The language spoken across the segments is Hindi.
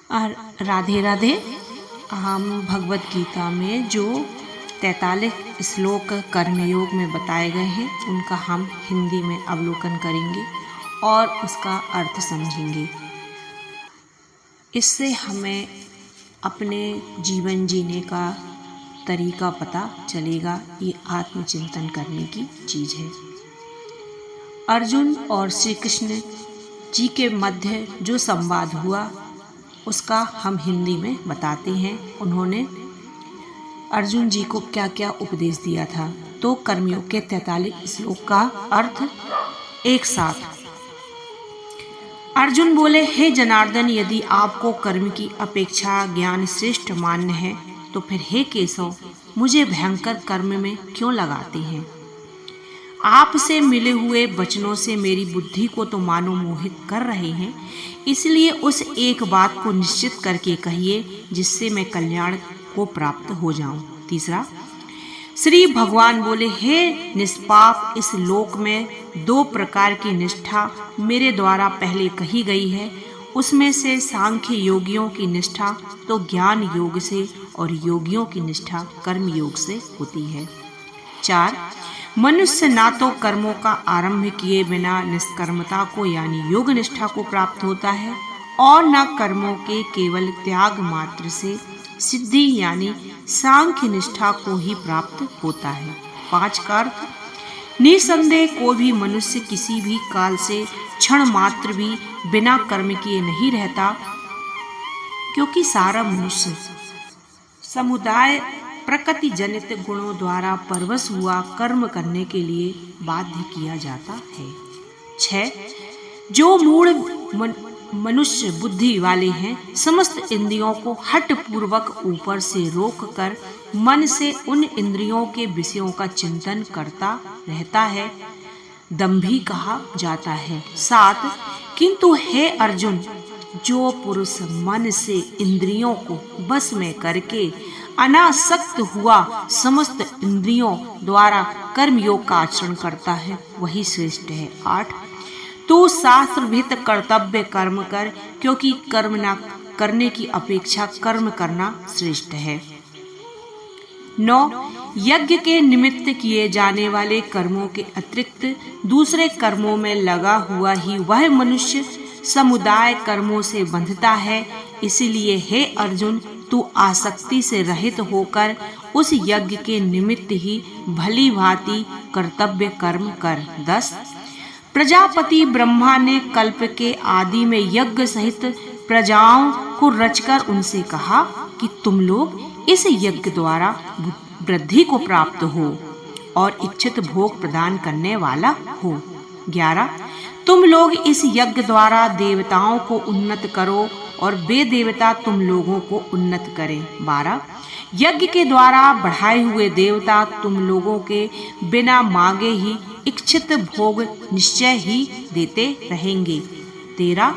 और राधे राधे। हम भगवत गीता में जो 43 श्लोक कर्मयोग में बताए गए हैं उनका हम हिंदी में अवलोकन करेंगे और उसका अर्थ समझेंगे। इससे हमें अपने जीवन जीने का तरीका पता चलेगा। ये आत्मचिंतन करने की चीज़ है। अर्जुन और श्री कृष्ण जी के मध्य जो संवाद हुआ उसका हम हिंदी में बताते हैं। उन्होंने अर्जुन जी को क्या क्या उपदेश दिया था। तो कर्मयोग के 43 श्लोक का अर्थ एक साथ। अर्जुन बोले, हे जनार्दन, यदि आपको कर्म की अपेक्षा ज्ञान श्रेष्ठ मान्य है तो फिर हे केशव, मुझे भयंकर कर्म में क्यों लगाते हैं। आपसे मिले हुए वचनों से मेरी बुद्धि को तो मानो मोहित कर रहे हैं, इसलिए उस एक बात को निश्चित करके कहिए जिससे मैं कल्याण को प्राप्त हो जाऊं। तीसरा, श्री भगवान बोले, हे निष्पाप, इस लोक में 2 प्रकार की निष्ठा मेरे द्वारा पहले कही गई है। उसमें से सांख्य योगियों की निष्ठा तो ज्ञान योग से और योगियों की निष्ठा कर्म योग से होती है। 4, मनुष्य ना तो कर्मों का आरंभ किए बिना निष्कर्मता को यानी योग निष्ठा को प्राप्त होता है और न कर्मों के केवल त्याग मात्र से सिद्धि यानी सांख्य निष्ठा को ही प्राप्त होता है। 5 का अर्थ, निसंदेह कोई भी मनुष्य किसी भी काल से क्षण मात्र भी बिना कर्म किए नहीं रहता, क्योंकि सारा मनुष्य समुदाय प्रकृति जनित गुणों द्वारा परवश हुआ कर्म करने के लिए बाध्य किया जाता है। 6, जो मूढ़ मनुष्य बुद्धि वाले हैं, समस्त इंद्रियों को हठ पूर्वक ऊपर से रोक कर मन से उन इंद्रियों के विषयों का चिंतन करता रहता है, दंभी कहा जाता है। 7, किंतु हे अर्जुन, जो पुरुष मन से इंद्रियों को बस में करके अनासक्त हुआ समस्त इंद्रियों द्वारा कर्मयोग का आचरण करता है वही श्रेष्ठ है। 8, तू शास्त्रविहित कर्तव्य कर्म कर, क्योंकि कर्म न करने की अपेक्षा कर्म करना श्रेष्ठ है। 9, यज्ञ के निमित्त किए जाने वाले कर्मों के अतिरिक्त दूसरे कर्मों में लगा हुआ ही वह मनुष्य समुदाय कर्मों से बंधता है। इसलिए हे अर्जुन, तू आसक्ति से रहित होकर उस यज्ञ के निमित्त ही भली भांति कर्तव्य कर्म कर। 10, प्रजापति ब्रह्मा ने कल्प के आदि में यज्ञ सहित प्रजाओं को रचकर उनसे कहा कि तुम लोग इस यज्ञ द्वारा वृद्धि को प्राप्त हो और इच्छित भोग प्रदान करने वाला हो। 11, तुम लोग इस यज्ञ द्वारा देवताओं को उन्नत करो और वे देवता तुम लोगों को उन्नत करें। 12, यज्ञ के द्वारा बढ़ाए हुए देवता तुम लोगों के बिना मांगे ही इच्छित भोग निश्चय ही देते रहेंगे। 13,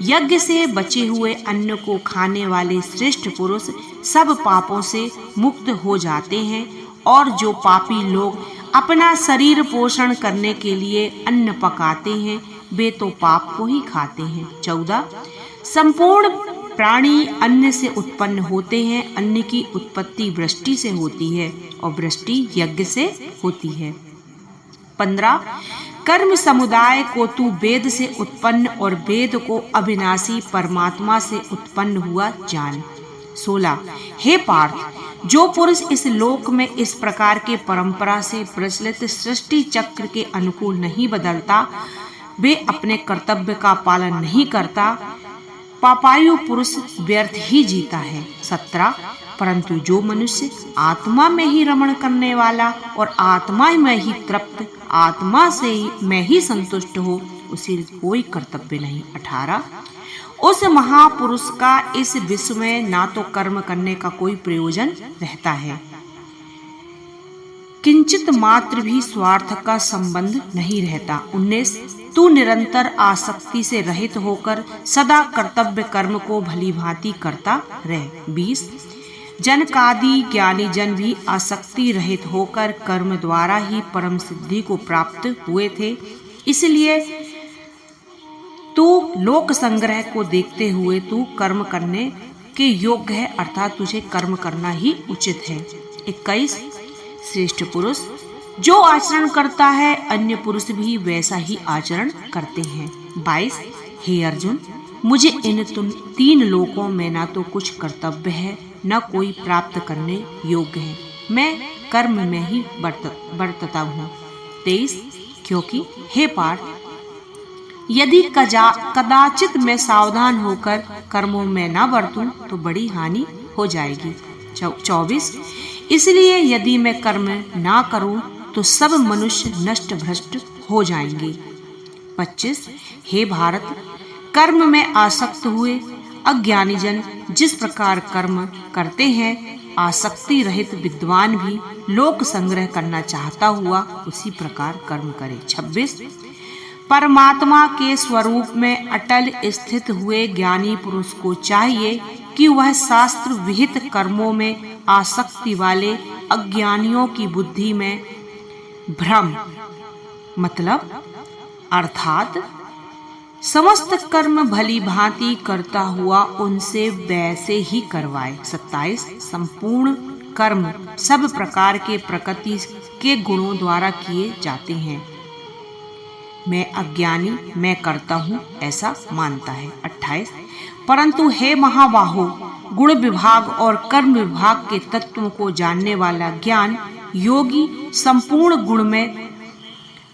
यज्ञ से बचे हुए अन्न को खाने वाले श्रेष्ठ पुरुष सब पापों से मुक्त हो जाते हैं और जो पापी लोग अपना शरीर पोषण करने के लिए अन्न पकाते हैं वे तो पाप को ही खाते हैं। 14, संपूर्ण प्राणी अन्न से उत्पन्न होते हैं। अन्न की उत्पत्ति वृष्टि से होती है और वृष्टि यज्ञ से होती है। 15, कर्म समुदाय को तू वेद से उत्पन्न और वेद को अविनाशी परमात्मा से उत्पन्न हुआ जान। 16, हे पार्थ, जो पुरुष इस लोक में इस प्रकार के परंपरा से प्रचलित सृष्टि चक्र के अनुकूल नहीं बदलता, वे अपने कर्तव्य का पालन नहीं करता, पापायु पुरुष व्यर्थ ही जीता है। 17, परंतु जो मनुष्य आत्मा में ही रमण करने वाला और आत्मा में ही तृप्त, आत्मा से में ही संतुष्ट हो, उसे कोई कर्तव्य नहीं। 18, उस महापुरुष का इस विश्व में ना तो कर्म करने का कोई प्रयोजन रहता है, किंचित मात्र भी स्वार्थ का संबंध नहीं रहता। 19, तू निरंतर आसक्ति से रहित होकर सदा कर्तव्य कर्म को भली भांति करता रह। 20, जनकादि ज्ञानी जन भी आसक्ति रहित होकर कर्म द्वारा ही परम सिद्धि को प्राप्त हुए थे, इसलिए तू लोक संग्रह को देखते हुए तू कर्म करने के योग्य है, अर्थात तुझे कर्म करना ही उचित है। 21 श्रेष्ठ पुरुष जो आचरण करता है अन्य पुरुष भी वैसा ही आचरण करते हैं। 22 हे अर्जुन, मुझे इन तीन लोकों में न तो कुछ कर्तव्य है न कोई प्राप्त करने योग्य है, मैं कर्म में ही बरतता हूँ। 23 क्योंकि हे पार्थ, यदि कदाचित मैं सावधान होकर कर्मों में न बरतूं तो बड़ी हानि हो जाएगी। 24 इसलिए यदि मैं कर्म ना करूं तो सब मनुष्य नष्ट भ्रष्ट हो जाएंगे। 25 हे भारत, कर्म में आसक्त हुए अज्ञानी जन जिस प्रकार कर्म करते हैं, आसक्ति रहित विद्वान भी लोक संग्रह करना चाहता हुआ उसी प्रकार कर्म करे। 26 परमात्मा के स्वरूप में अटल स्थित हुए ज्ञानी पुरुष को चाहिए कि वह शास्त्र विहित कर्मों में आसक्ति वाले अज्ञानियों की बुद्धि में भ्रम मतलब अर्थात समस्त कर्म भली भांति करता हुआ उनसे वैसे ही करवाए। 27 संपूर्ण कर्म सब प्रकार के प्रकृति के गुणों द्वारा किए जाते हैं, मैं अज्ञानी मैं करता हूँ ऐसा मानता है। 28 परंतु हे महाबाहो, गुण विभाग और कर्म विभाग के तत्वों को जानने वाला ज्ञान योगी संपूर्ण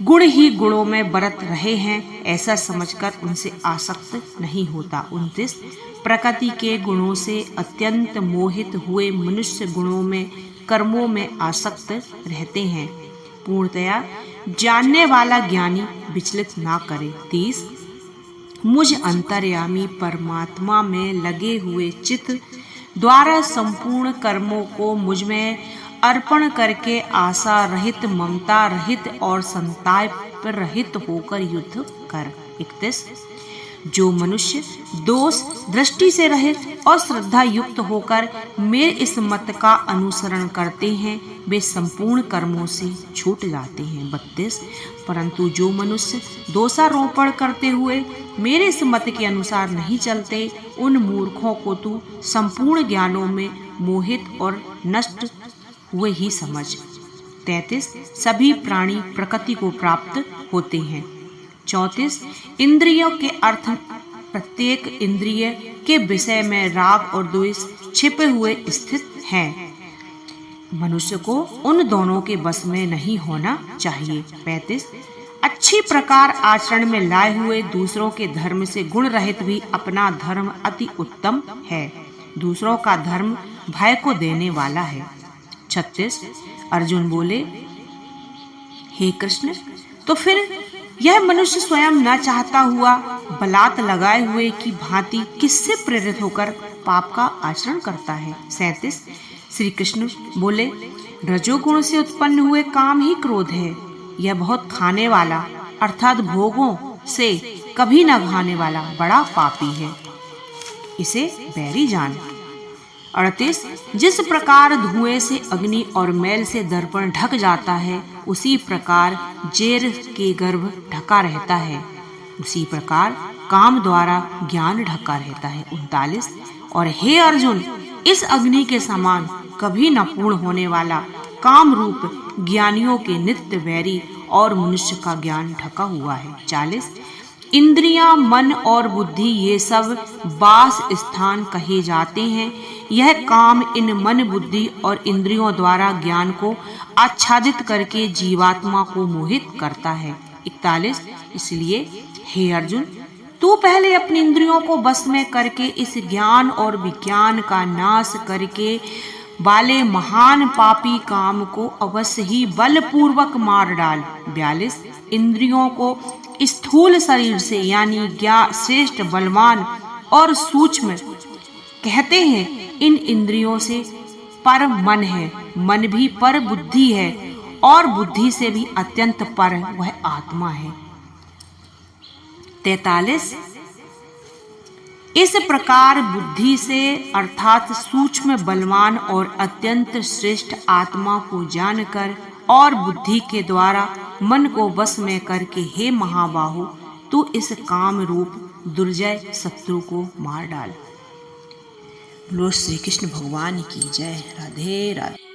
गुण ही गुणों में बरत रहे हैं ऐसा समझकर उनसे आसक्त नहीं होता। 29 प्रकृति के गुणों से अत्यंत मोहित हुए मनुष्य गुणों में कर्मों में आसक्त रहते हैं, पूर्णतया जानने वाला ज्ञानी विचलित ना करे। 30 मुझ अंतर्यामी परमात्मा में लगे हुए चित्त द्वारा संपूर्ण कर्मों को मुझ में अर्पण करके आशा रहित, ममता रहित और संताप रहित होकर युद्ध कर। 31 जो मनुष्य दोष दृष्टि से रहित और श्रद्धा युक्त होकर मेरे इस मत का अनुसरण करते हैं वे संपूर्ण कर्मों से छूट जाते हैं। 32 परंतु जो मनुष्य दोषारोपण करते हुए मेरे इस मत के अनुसार नहीं चलते उन मूर्खों को तू संपूर्ण ज्ञानों में मोहित और नष्ट हुए ही समझ। 33 सभी प्राणी प्रकृति को प्राप्त होते हैं। 34 इंद्रियों के अर्थ प्रत्येक इंद्रिय के विषय में राग और द्वेष छिपे हुए स्थित हैं, मनुष्य को उन दोनों के बस में नहीं होना चाहिए। 35 अच्छी प्रकार आचरण में लाए हुए दूसरों के धर्म से गुण रहित भी अपना धर्म अति उत्तम है, दूसरों का धर्म भय को देने वाला है। 36 अर्जुन बोले, हे कृष्ण, तो फिर यह मनुष्य स्वयं न चाहता हुआ बलात् लगाए हुए की भांति किससे प्रेरित होकर पाप का आचरण करता है। 37 श्री कृष्ण बोले, रजोगुण से उत्पन्न हुए काम ही क्रोध है, यह बहुत खाने वाला अर्थात भोगों से कभी न खाने वाला बड़ा पापी है, इसे बैरी जान। 38 जिस प्रकार धुएं से अग्नि और मैल से दर्पण ढक जाता है उसी प्रकार जेर के गर्भ ढका रहता है, उसी प्रकार काम द्वारा ज्ञान ढका रहता है। 39 और हे अर्जुन, इस अग्नि के समान कभी न पूर्ण होने वाला काम रूप ज्ञानियों के नित्य वैरी और मनुष्य का ज्ञान ढका हुआ है। 40 इंद्रियां, मन और बुद्धि ये सब वास स्थान कहे जाते हैं, यह काम इन मन बुद्धि और इंद्रियों द्वारा ज्ञान को आच्छादित करके जीवात्मा को मोहित करता है। 41 इसलिए हे अर्जुन, तू पहले अपनी इंद्रियों को बस में करके इस ज्ञान और विज्ञान का नाश करके वाले महान पापी काम को अवश्य ही बलपूर्वक मार डाल। 42 इंद्रियों को स्थूल शरीर से यानी श्रेष्ठ, बलवान और सूक्ष्म कहते हैं, इन इंद्रियों से पर मन है, मन भी पर बुद्धि है और बुद्धि से भी अत्यंत पर वह आत्मा है। 43 इस प्रकार बुद्धि से अर्थात सूक्ष्म, बलवान और अत्यंत श्रेष्ठ आत्मा को जानकर और बुद्धि के द्वारा मन को वश में करके हे महाबाहो, तू इस काम रूप दुर्जय शत्रु को मार डाल। बोलो श्री कृष्ण भगवान की जय। राधे राधे।